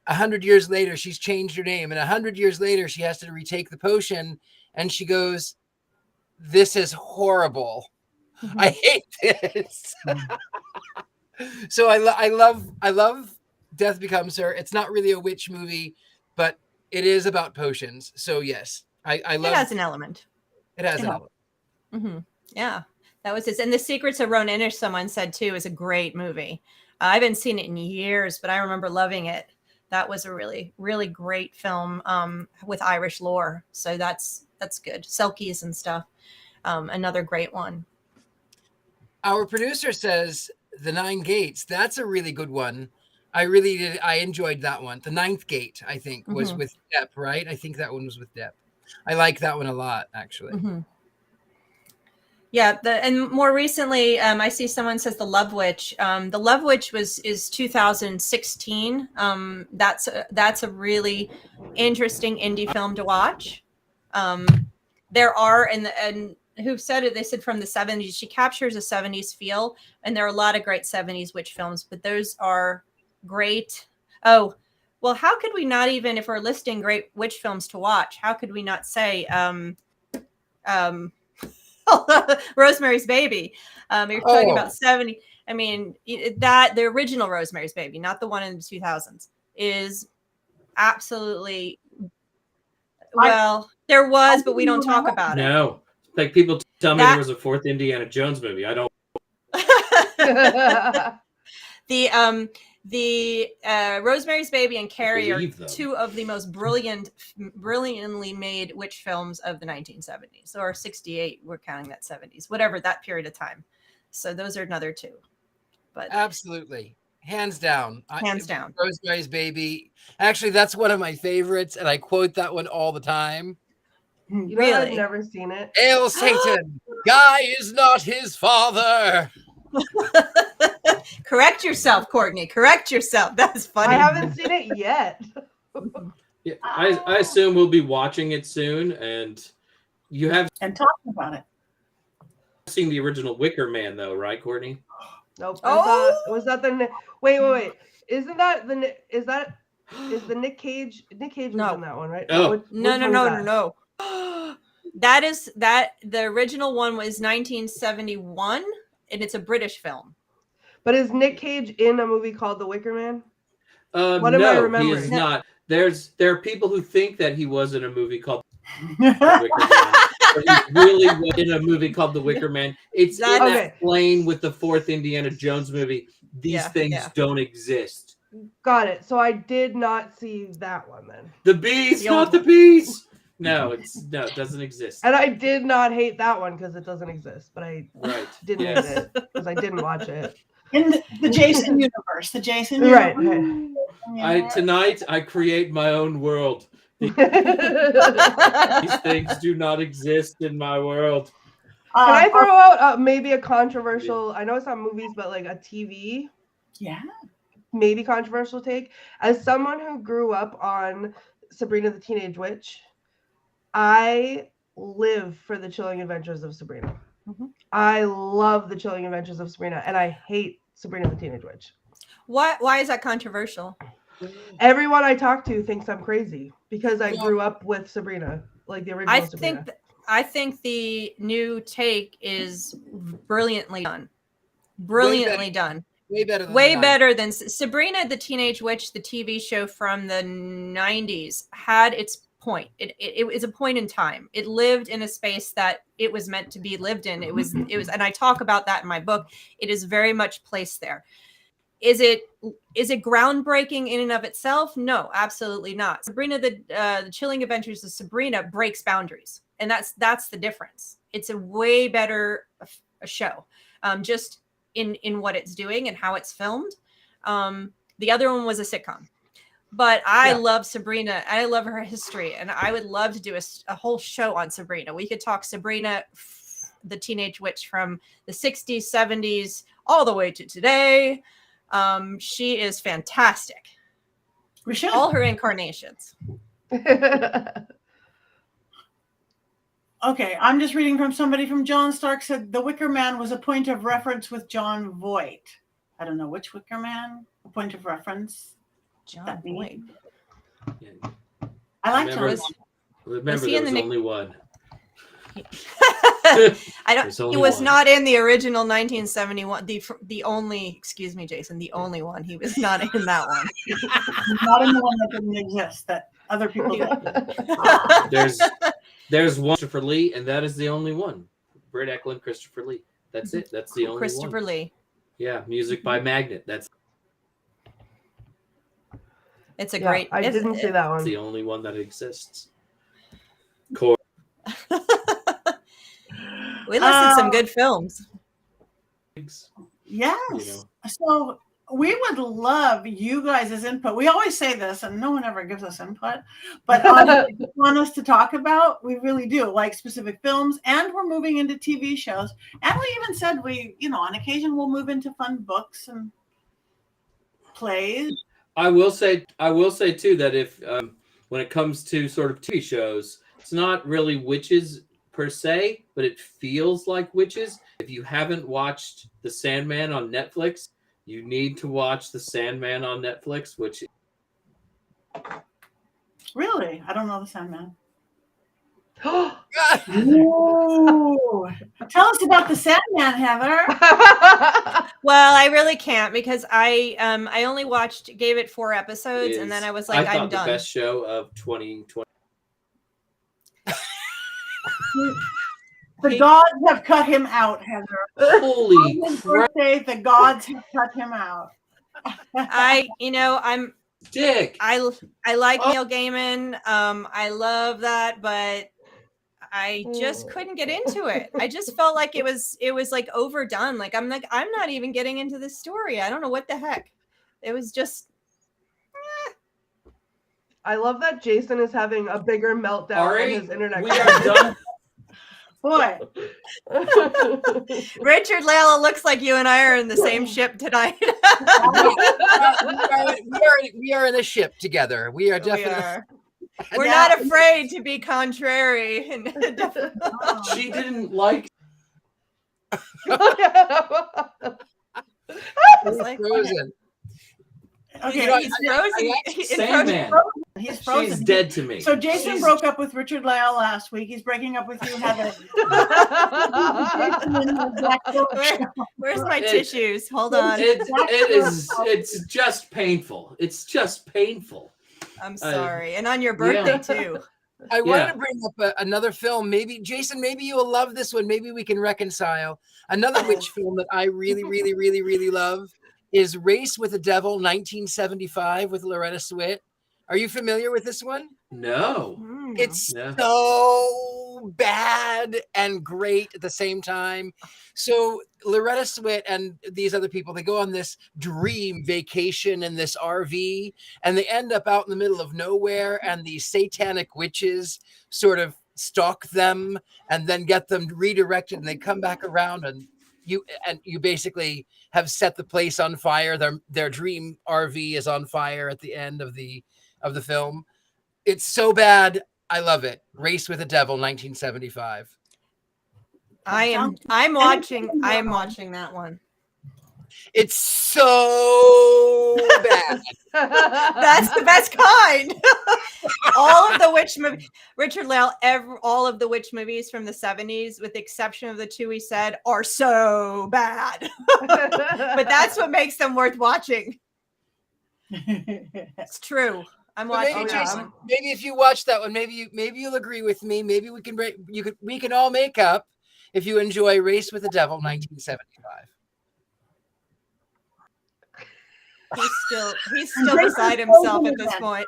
100 years later she's changed her name, and 100 years later she has to retake the potion, and she goes, "This is horrible. I hate this." So I love Death Becomes Her. It's not really a witch movie, but it is about potions. So yes, I love it. Has an element. It has an element. Mm-hmm. Yeah, that was it. And The Secrets of Roan Inish, someone said too, is a great movie. I haven't seen it in years, but I remember loving it. That was a really, really great film with Irish lore. So that's good. Selkies and stuff. Another great one. Our producer says The Nine Gates. That's a really good one. I really did. I enjoyed that one. The Ninth Gate, I think, was with Depp, right? I think that one was with Depp. I like that one a lot, actually. Yeah, and more recently, I see someone says The Love Witch. The Love Witch is 2016. That's a really interesting indie film to watch. There are and who said it? They said from the 70s. She captures a 70s feel, and there are a lot of great 70s witch films, but those are great. Oh, well, how could we not even, if we're listing great witch films to watch, how could we not say Rosemary's Baby? You're talking about 70. I mean, that the original Rosemary's Baby, not the one in the 2000s, is absolutely, well, there was, but we don't talk about it. No, like people tell me there was a fourth Indiana Jones movie. I don't. The Rosemary's Baby and Carrie are two of the most brilliantly made witch films of the 1970s, or 68. We're counting that 70s, whatever that period of time. So those are another two. But absolutely, hands down, down. Rosemary's Baby. Actually, that's one of my favorites, and I quote that one all the time. You know, I've never seen it. Hail Satan! Guy is not his father. Correct yourself, Courtney. Correct yourself. That's funny. I haven't seen it yet. Yeah, I assume we'll be watching it soon, and you have talking about it. Seen the original Wicker Man, though, right, Courtney? Nope. Was that the? Wait. Isn't that the? Is the Nick Cage? Nick Cage was in that one, right? Oh. No. That is the original one was 1971, and it's a British film. But is Nick Cage in a movie called The Wicker Man? What am I remembering? He is not. There are people who think that he was in a movie called The Wicker Man. But he really was in a movie called The Wicker Man. It's in that plane with the fourth Indiana Jones movie. These things don't exist. Got it. So I did not see that one then. The bees, not the bees. No, it doesn't exist. And I did not hate that one because it doesn't exist, but I didn't hate it because I didn't watch it. In the Jason universe, Right. Tonight I create my own world. These things do not exist in my world. Can I throw out maybe a controversial? I know it's not movies, but like a TV. Yeah. Maybe controversial take. As someone who grew up on Sabrina the Teenage Witch, I live for the Chilling Adventures of Sabrina. I love the Chilling Adventures of Sabrina, and I hate Sabrina the Teenage Witch. Why is that controversial? Everyone I talk to thinks I'm crazy because I grew up with Sabrina, like the original Sabrina. I think the new take is brilliantly done. Brilliantly done. Way better than Way the 90s. better than Sabrina the Teenage Witch, the TV show from the 90s, had its point. It was a point in time. It lived in a space that it was meant to be lived in. It was, and I talk about that in my book. It is very much placed there. Is it groundbreaking in and of itself? No, absolutely not. Sabrina the Chilling Adventures of Sabrina breaks boundaries, and that's the difference. It's a way better a show, just in what it's doing and how it's filmed. The other one was a sitcom. But I love Sabrina. I love her history, and I would love to do a whole show on Sabrina. We could talk Sabrina, the Teenage Witch from the 60s, 70s, all the way to today. She is fantastic. We should. All her incarnations. Okay, I'm just reading from somebody from John Stark said The Wicker Man was a point of reference with John Voight. I don't know which Wicker Man. A point of reference. John Voight. Yeah. I like Remember, John. remember he there in was the only one. I don't. There's It only was one. not in the original 1971. The only. Excuse me, Jason. The only one. He was not in that one. Not in the one that didn't exist that other people did. There's one Christopher Lee, and that is the only one. Britt Eklund, Christopher Lee. That's it. That's the only Christopher one. Lee. Yeah, music by Magnet. That's It's a Yeah, great. I didn't see that one. the only one that exists. We listed some good films. Yes. You know. So we would love you guys' input. We always say this, and no one ever gives us input. But if you want us to talk about, we really do, like specific films, and we're moving into TV shows. And we even said on occasion we'll move into fun books and plays. I will say too that if when it comes to sort of TV shows, it's not really witches per se, but it feels like witches. If you haven't watched The Sandman on Netflix, you need to watch The Sandman on Netflix, which Really? I don't know The Sandman. Oh, Ooh. Tell us about The Sandman, Heather. Well, I really can't because I only gave it 4 episodes, and then I was like, I thought I'm done. the best show of 2020. The gods have cut him out, Heather. Holy On his crap, birthday, the gods have cut him out. I'm Dick! I like Neil Gaiman. I love that, but I just couldn't get into it. I just felt like it was like overdone. I'm not even getting into this story. I don't know what the heck. It was just I love that Jason is having a bigger meltdown Ari, on his internet. we are done. Boy, Richard-Lael, it looks like you and I are in the same ship tonight. we are in a ship together. We are definitely. We're not afraid to be contrary. She didn't like. It's like, Frozen. okay, he's frozen. Sandman. he's frozen. She's dead to me. So Jason broke up with Richard-Lael last week. He's breaking up with you, Heather. Where's my tissues? Hold on. It's just painful. It's just painful. I'm sorry. And on your birthday too. I wanted to bring up another film. Maybe Jason, maybe you will love this one. Maybe we can reconcile. Another witch film that I really, really, really, really love is Race with the Devil, 1975, with Loretta Swit. Are you familiar with this one? No. It's No. so bad and great at the same time. So Loretta Swit and these other people, they go on this dream vacation in this RV, and they end up out in the middle of nowhere, and these satanic witches sort of stalk them and then get them redirected, and they come back around, and you basically have set the place on fire. Their dream RV is on fire at the end of the film. It's so bad. I love it. Race with the Devil, 1975. I'm watching that one. It's so bad. That's the best kind. All of the witch movies, Richard-Lael, all of the witch movies from the 70s, with the exception of the two we said, are so bad. But that's what makes them worth watching. It's true. I'm watching. Maybe, that Jason, one. maybe if you watch that one, maybe you'll agree with me. Maybe we can all make up if you enjoy Race with the Devil, 1975. He's still beside himself at this point.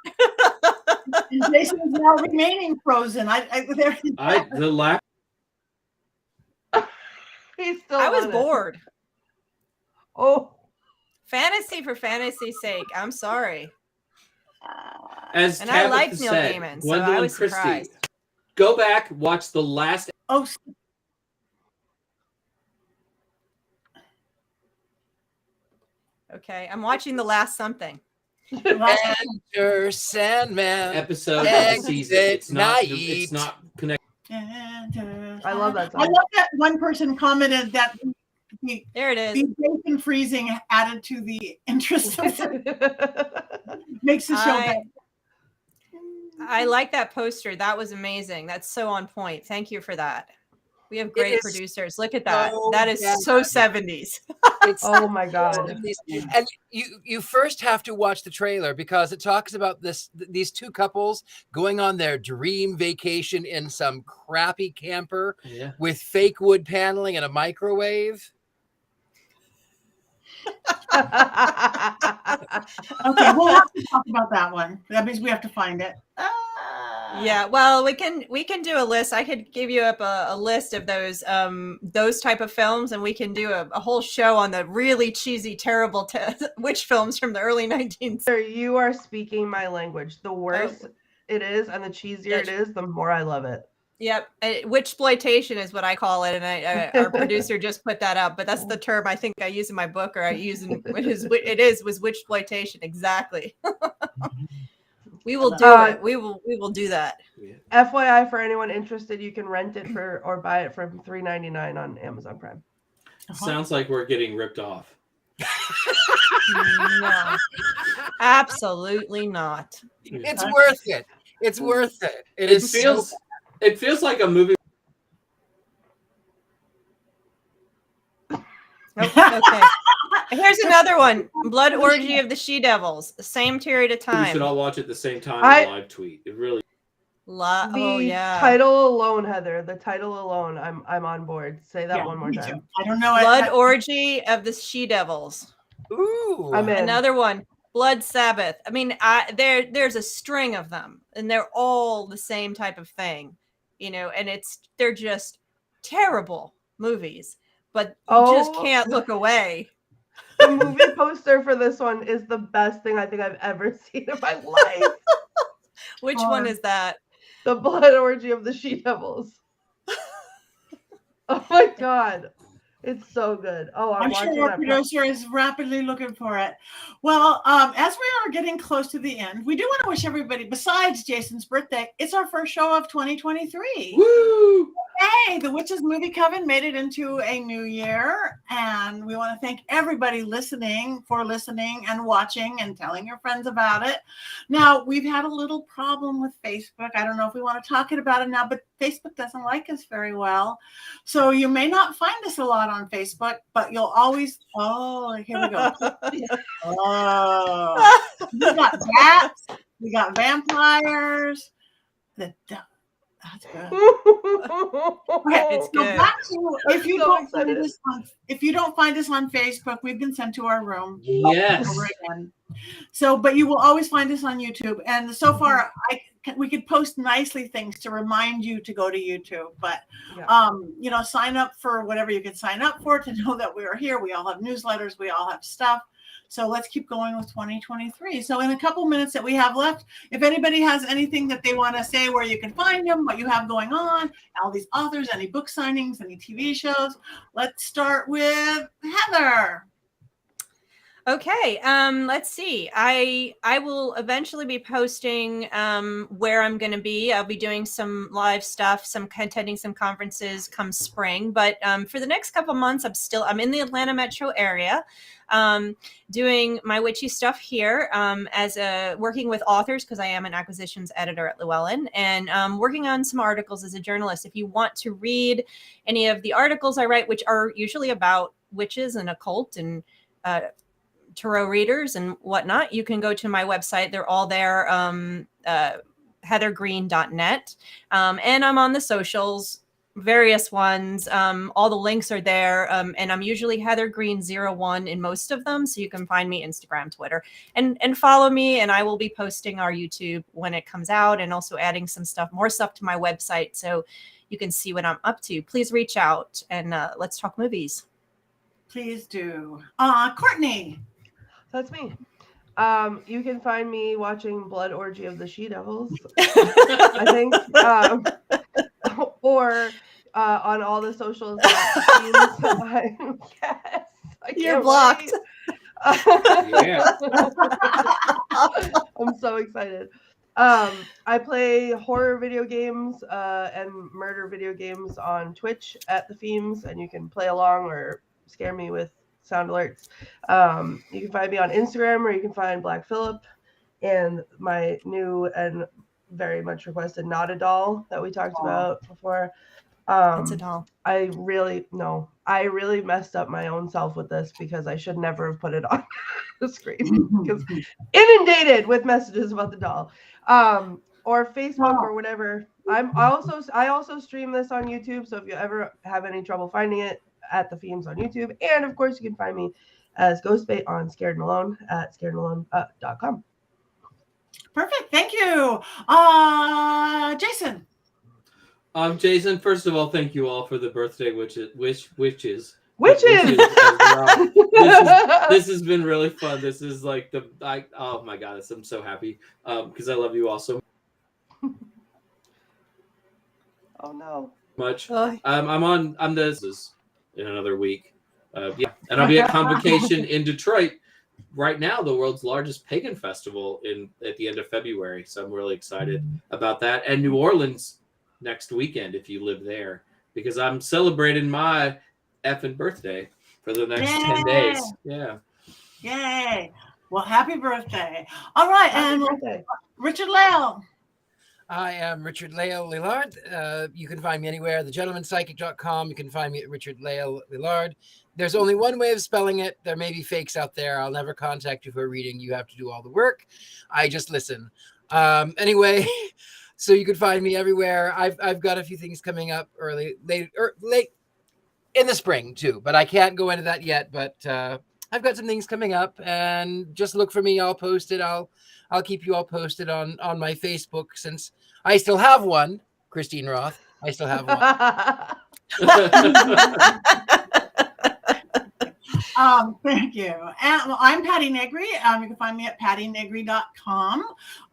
And Jason is now remaining frozen. The lack. He's still. I was on it. bored. Oh, Fantasy for fantasy's sake. I'm sorry. As And I Tabitha like Neil said, Gaiman, so Gwendolyn I was Christie, surprised. go back, watch the last. Oh, Okay, I'm watching The Last Something. Enter Sandman. episode of the season. It's not connected. I love that song. I love that one person commented that There it is. the Jason freezing added to the interest of makes the show better. I like that poster. That was amazing. That's so on point. Thank you for that. We have great producers. Look at that. so That is bad. so 70s. It's Oh my god. And you first have to watch the trailer because it talks about these two couples going on their dream vacation in some crappy camper with fake wood paneling and a microwave. Okay, we'll have to talk about that one. That means we have to find it. Yeah, well, we can do a list. I could give you up a list of those type of films, and we can do a whole show on the really cheesy, terrible witch films from the early 19th. Sir, you are speaking my language. The worse it is and the cheesier it is, the more I love it. Yep, witchploitation is what I call it, and our producer just put that up. But that's the term I think I use in my book, or I use in was witchploitation exactly. We will do it. We will do that. FYI, for anyone interested, you can rent it or buy it for $3.99 on Amazon Prime. Sounds like we're getting ripped off. No, absolutely not. It's worth it. It's worth it. It feels like a movie. Okay. Here's another one. Blood Orgy of the She-Devils. Same period of We time. should all watch it at the same time in live tweet. It really. Title alone, Heather. The title alone. I'm on board. Say that one more time. I don't know. Blood Orgy of the She-Devils. Ooh. I'm in. Another one. Blood Sabbath. I mean, there's a string of them, and they're all the same type of thing, and they're just terrible movies, but you just can't look away. The movie poster for this one is the best thing I think I've ever seen in my life. Which one is that? The Blood Orgy of the She-Devils. Oh my god. It's so good. Oh, I'm watching sure our that. producer is rapidly looking for it. Well, as we are getting close to the end, we do want to wish everybody, besides Jason's birthday, it's our first show of 2023. Woo! Hey, the Witches Movie Coven made it into a new year, and we want to thank everybody for listening and watching and telling your friends about it. Now, we've had a little problem with Facebook. I don't know if we want to talk about it now, but Facebook doesn't like us very well. So you may not find us a lot on Facebook, but you'll always, here we go. We got bats, we got vampires. That's good. Okay, It's so good. back to, if you so don't excited. find us on Facebook, we've been sent to our room. Yes. Over again. So, but you will always find us on YouTube. And so far, we could post nicely things to remind you to go to YouTube. But sign up for whatever you can sign up for to know that we are here. We all have newsletters. We all have stuff. So let's keep going with 2023. So in a couple minutes that we have left, if anybody has anything that they want to say, where you can find them, what you have going on, all these authors, any book signings, any TV shows, let's start with Heather. Okay, let's see. I will eventually be posting where I'm going to be. I'll be doing some live stuff, attending some conferences come spring. But for the next couple months, I'm in the Atlanta metro area, doing my witchy stuff here, working with authors, because I am an acquisitions editor at Llewellyn, and working on some articles as a journalist. If you want to read any of the articles I write, which are usually about witches and occult and tarot readers and whatnot, you can go to my website. They're all there, heathergreene.net. And I'm on the socials, various ones. All the links are there. And I'm usually Heather Greene 01 in most of them. So you can find me Instagram, Twitter, and follow me. And I will be posting our YouTube when it comes out, and also adding more stuff to my website, so you can see what I'm up to. Please reach out and let's talk movies. Please do. Courtney. That's me. You can find me watching Blood Orgy of the She-Devils, I think, or on all the socials. Yes, You're blocked. Yeah. I'm so excited. I play horror video games and murder video games on Twitch at the Themes, and you can play along or scare me with sound alerts. You can find me on Instagram, or you can find Black Phillip and my new and very much requested Not a Doll that we talked about before. It's a doll. I really messed up my own self with this, because I should never have put it on the screen, because inundated with messages about the doll. Or Facebook or whatever. I also stream this on YouTube, so if you ever have any trouble finding it, at the Themes on YouTube. And of course, you can find me as Ghostbait on Scared and Alone at scaredandalone.com. Perfect. Thank you. Jason. Jason, first of all, thank you all for the birthday witches. Witches! This has been really fun. This is like oh my God, I'm so happy because I love you all so Oh no. much. I'm this in another week. And I'll be at Convocation in Detroit right now, the world's largest pagan festival at the end of February. So I'm really excited about that. And New Orleans next weekend, if you live there, because I'm celebrating my effing birthday for the next 10 days. Yeah. Yay. Well, happy birthday. All right. Happy birthday. Richard-Lael. I am Richard-Lael Lillard. You can find me anywhere, thegentlemanpsychic.com. You can find me at Richard-Lael Lillard. There's only one way of spelling it. There may be fakes out there. I'll never contact you for a reading. You have to do all the work. I just listen. Anyway, so you can find me everywhere. I've got a few things coming up late in the spring too, but I can't go into that yet. But I've got some things coming up, and just look for me. I'll post it. I'll keep you all posted on my Facebook, since I still have one. Christine Roth, I still have one. Thank you. And I'm Patti Negri. You can find me at pattinegri.com.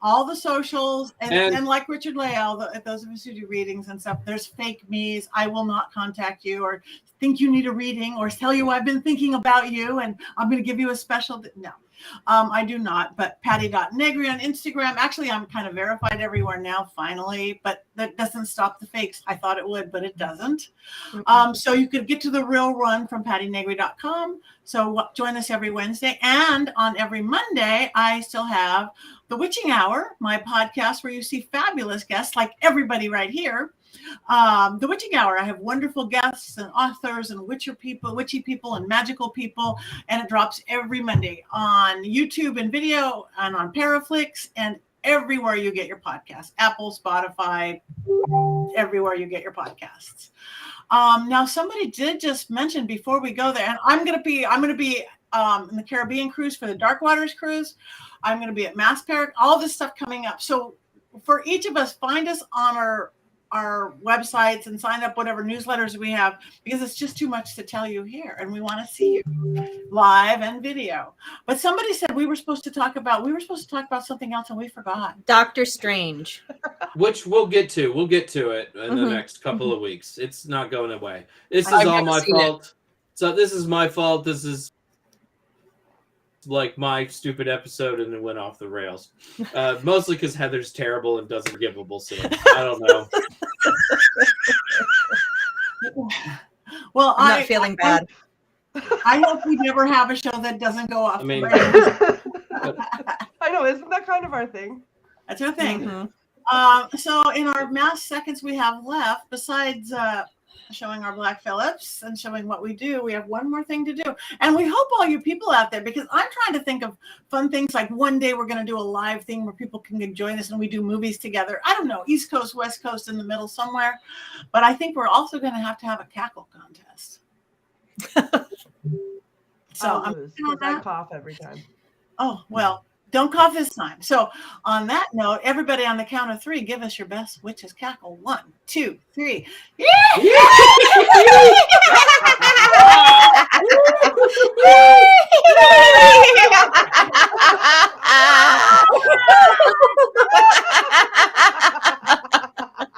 All the socials, and like Richard-Lael, those of us who do readings and stuff, there's fake me's. I will not contact you or think you need a reading or tell you I've been thinking about you and I'm going to give you a special. No. I do not, but Patti.Negri on Instagram. Actually, I'm kind of verified everywhere now, finally, but that doesn't stop the fakes. I thought it would, but it doesn't. So you could get to the real run from pattinegri.com. So join us every Wednesday. And on every Monday, I still have The Witching Hour, my podcast where you see fabulous guests like everybody right here. The Witching Hour, I have wonderful guests and authors and witchy people and magical people, and it drops every Monday on YouTube and video and on Paraflix and everywhere you get your podcasts, Apple, Spotify, everywhere you get your podcasts. Now somebody did just mention before we go there, and I'm going to be in the Caribbean cruise for the Dark Waters cruise. I'm going to be at Mass Parrot, all this stuff coming up. So for each of us, find us on our websites and sign up whatever newsletters we have, because it's just too much to tell you here, and we want to see you live and video. But somebody said we were supposed to talk about something else and we forgot. Doctor Strange. Which we'll get to it in the next couple of weeks. It's not going away. This is all my fault. So this is my fault. This is like my stupid episode and it went off the rails. Mostly because Heather's terrible and doesn't forgivable. So I don't know. Well, I'm not feeling bad. I hope we never have a show that doesn't go off. I mean, I know, isn't that kind of our thing? That's our thing. Mhm. So in our mass seconds we have left, besides showing our Black Phillips and showing what we do, we have one more thing to do. And we hope all you people out there, because I'm trying to think of fun things like one day we're going to do a live thing where people can join us and we do movies together. I don't know, East Coast, West Coast, in the middle somewhere. But I think we're also going to have a cackle contest. So I'll lose, 'cause I cough every time. Oh, well, don't cough this time. So on that note, everybody on the count of 3, give us your best witch's cackle. 1, 2, 3.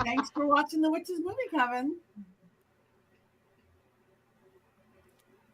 Thanks for watching the Witches movie, Coven.